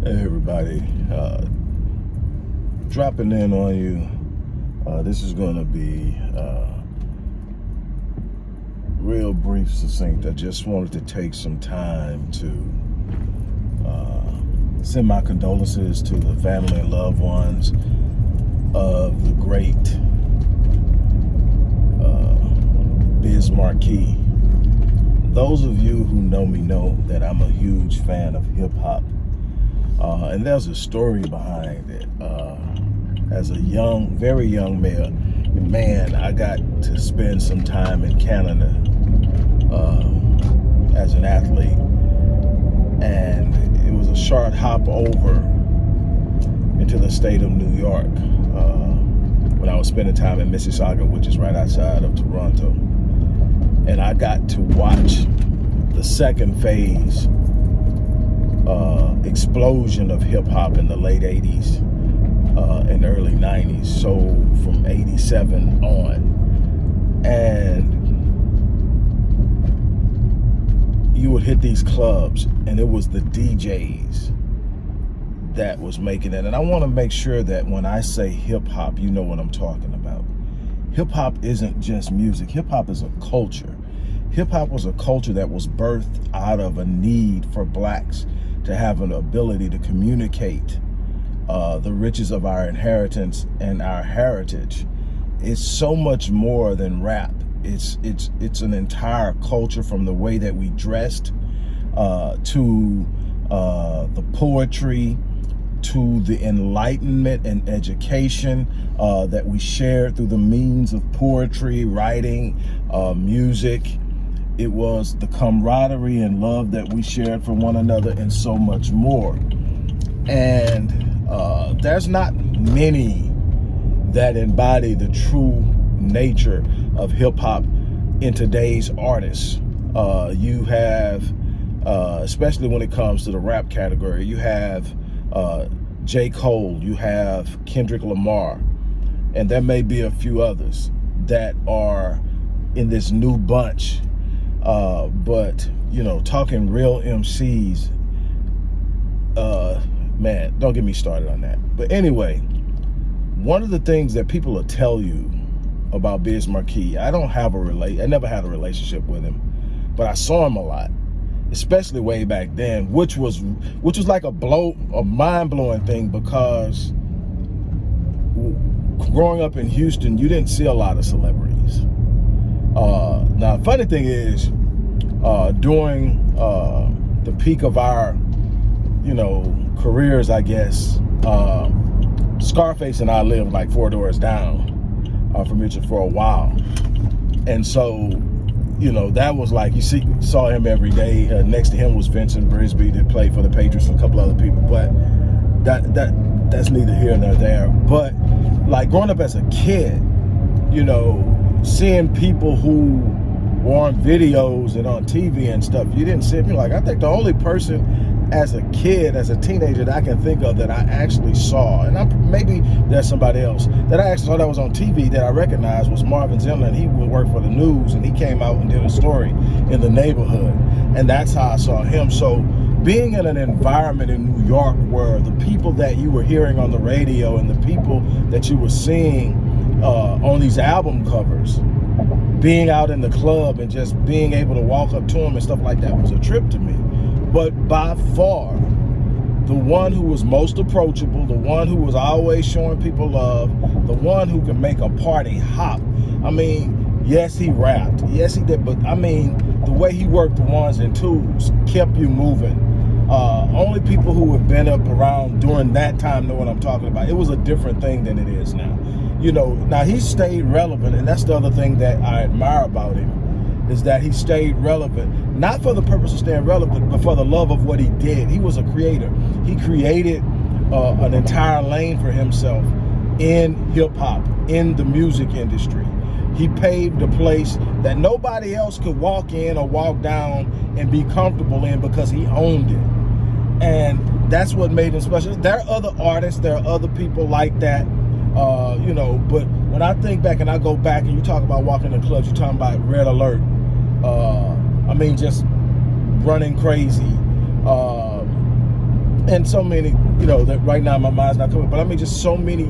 Hey everybody, dropping in on you. This is going to be real brief, succinct. I just wanted to take some time to send my condolences to the family and loved ones of the great Biz Markie. Those of you who know me know that I'm a huge fan of hip-hop. And there's a story behind it. As a very young man, I got to spend some time in Canada as an athlete. And it was a short hop over into the state of New York when I was spending time in Mississauga, which is right outside of Toronto. And I got to watch the second phase explosion of hip-hop in the late 80s and early 90s, so from 87 on. And you would hit these clubs and it was the DJs that was making it. And I want to make sure that when I say hip-hop, you know what I'm talking about. Hip-hop isn't just music. Hip-hop is a culture. Hip-hop was a culture that was birthed out of a need for blacks to have an ability to communicate the riches of our inheritance and our heritage. It's so much more than rap. It's an entire culture, from the way that we dressed to the poetry, to the enlightenment and education that we shared through the means of poetry, writing, music. It was the camaraderie and love that we shared for one another, and so much more. And there's not many that embody the true nature of hip-hop in today's artists. You have, especially when it comes to the rap category, you have J. Cole, you have Kendrick Lamar, and there may be a few others that are in this new bunch. But, you know, talking real MCs, man, don't get me started on that. But anyway, one of the things that people will tell you about Biz Markie, I never had a relationship with him, but I saw him a lot, especially way back then, which was like a mind-blowing thing, because growing up in Houston, you didn't see a lot of celebrities. Now, funny thing is, during the peak of our, careers, I guess, Scarface and I lived like 4 doors down from each other for a while. And so, that was like, saw him every day. Next to him was Vincent Brisby, that played for the Patriots, and a couple other people. But that's neither here nor there. But like growing up as a kid, seeing people who were on videos and on TV and stuff, you didn't see me. Like, I think the only person as a kid, as a teenager, that I can think of that I actually saw, and maybe there's somebody else that I actually saw that was on TV that I recognized, was Marvin Zimmerman. He would work for the news, and he came out and did a story in the neighborhood, and that's how I saw him. So being in an environment in New York where the people that you were hearing on the radio and the people that you were seeing on these album covers, being out in the club and just being able to walk up to them and stuff like that was a trip to me. But by far, the one who was most approachable, the one who was always showing people love, the one who could make a party hop. I mean, yes, he rapped. Yes, he did. But I mean, the way he worked the ones and twos kept you moving. Only people who have been up around during that time know what I'm talking about. It was a different thing than it is now. Now he stayed relevant, and that's the other thing that I admire about him, is that he stayed relevant, not for the purpose of staying relevant, but for the love of what he did. He was a creator. He created an entire lane for himself in hip-hop, in the music industry. He paved a place that nobody else could walk in or walk down and be comfortable in, because he owned it. And that's what made him special. There are other artists, there are other people like that, but when I think back and I go back and you talk about walking in clubs, you're talking about Red Alert. Just running crazy. and so many, you know, that right now my mind's not coming, but I mean just so many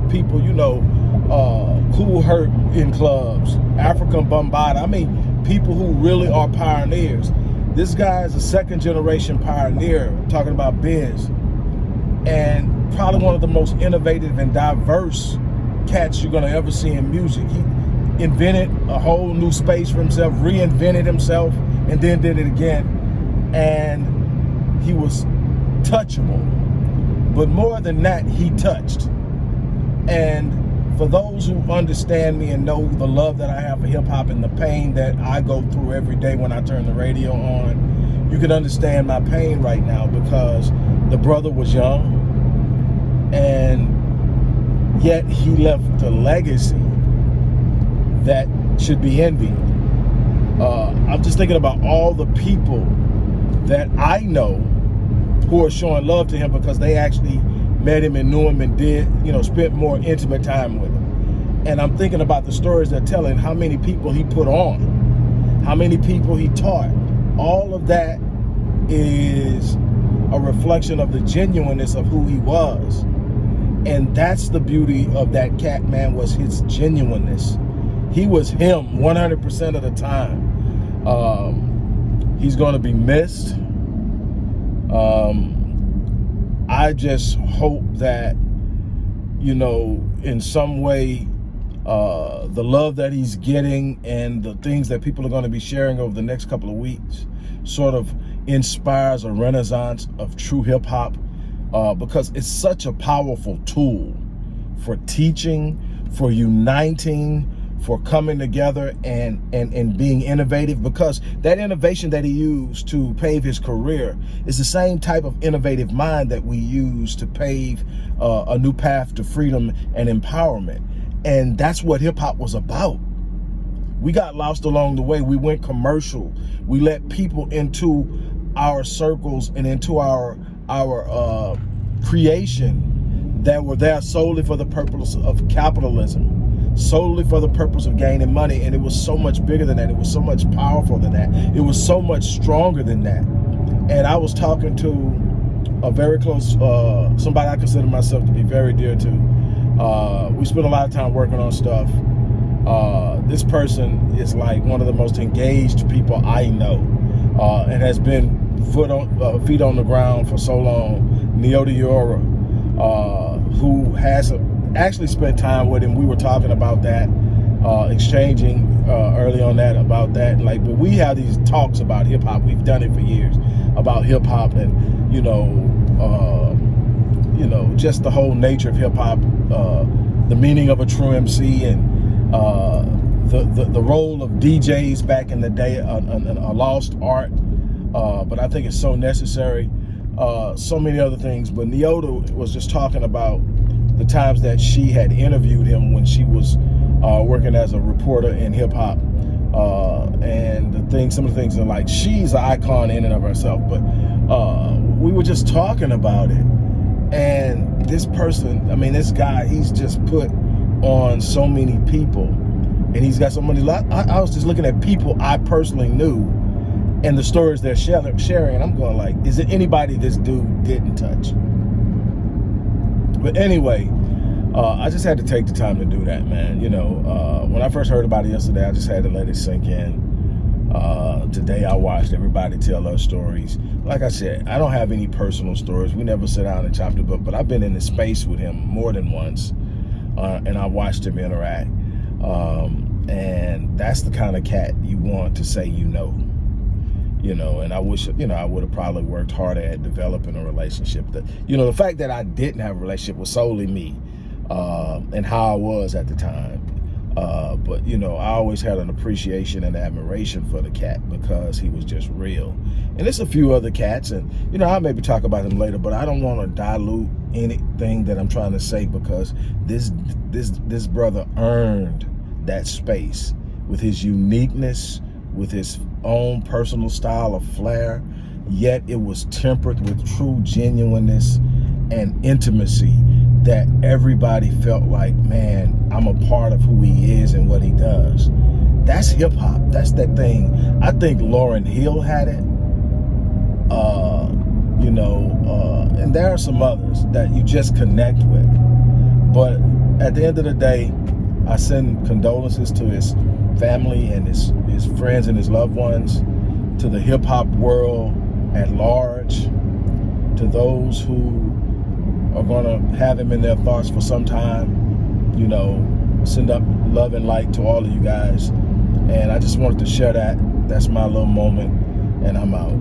people, you know, Cool Herc in clubs, African Bombada. I mean, people who really are pioneers. This guy is a second generation pioneer. I'm talking about Biz, and probably one of the most innovative and diverse cats you're gonna ever see in music. He invented a whole new space for himself, reinvented himself, and then did it again. And he was touchable, but more than that, he touched. And for those who understand me and know the love that I have for hip hop and the pain that I go through every day when I turn the radio on, you can understand my pain right now, because the brother was young, and yet he left a legacy that should be envied. I'm just thinking about all the people that I know who are showing love to him because they actually met him and knew him and did, you know, spent more intimate time with him. And I'm thinking about the stories they're telling, how many people he put on, how many people he taught. All of that is a reflection of the genuineness of who he was. And that's the beauty of that cat, man, was his genuineness. He was him 100% of the time. He's going to be missed. I just hope that, you know, in some way, the love that he's getting and the things that people are going to be sharing over the next couple of weeks sort of inspires a renaissance of true hip hop, because it's such a powerful tool for teaching, for uniting, for coming together and being innovative, because that innovation that he used to pave his career is the same type of innovative mind that we use to pave a new path to freedom and empowerment. And that's what hip hop was about. We got lost along the way. We went commercial. We let people into our circles and into our creation that were there solely for the purpose of capitalism, solely for the purpose of gaining money. And it was so much bigger than that. It was so much powerful than that. It was so much stronger than that. And I was talking to a very close, somebody I consider myself to be very dear to. We spent a lot of time working on stuff. This person is like one of the most engaged people I know, and has been feet on the ground for so long. Neota Yora, who has actually spent time with him. We were talking about that, exchanging early on that about that. Like, but we have these talks about hip hop. We've done it for years about hip hop, and you know, just the whole nature of hip hop, the meaning of a true MC, and the role of DJs back in the day, a lost art. But I think it's so necessary. So many other things. But Neota was just talking about the times that she had interviewed him when she was working as a reporter in hip hop, and some of the things are like, she's an icon in and of herself. But we were just talking about it, and this person, I mean, this guy, he's just put on so many people, and he's got so many. I was just looking at people I personally knew and the stories they're sharing, and I'm going like, is it anybody this dude didn't touch? But anyway, I just had to take the time to do that, man. You know, when I first heard about it yesterday, I just had to let it sink in. Today I watched everybody tell their stories. Like I said, I don't have any personal stories. We never sit down and chopped it up, but I've been in this space with him more than once, and I watched him interact. And that's the kind of cat you want to say you know. And I wish, I would have probably worked harder at developing a relationship. The fact that I didn't have a relationship was solely me, and how I was at the time. But I always had an appreciation and admiration for the cat because he was just real. And there's a few other cats, and I'll maybe talk about them later, but I don't want to dilute anything that I'm trying to say, because this brother earned that space with his uniqueness, with his own personal style of flair, yet it was tempered with true genuineness and intimacy that everybody felt like, man, I'm a part of who he is and what he does. That's hip hop. That's that thing. I think Lauryn Hill had it. you know, and there are some others that you just connect with. But at the end of the day, I send condolences to his family and his friends and his loved ones, to the hip-hop world at large, to those who are going to have him in their thoughts for some time. You know, send up love and light to all of you guys. And I just wanted to share that. That's my little moment, and I'm out.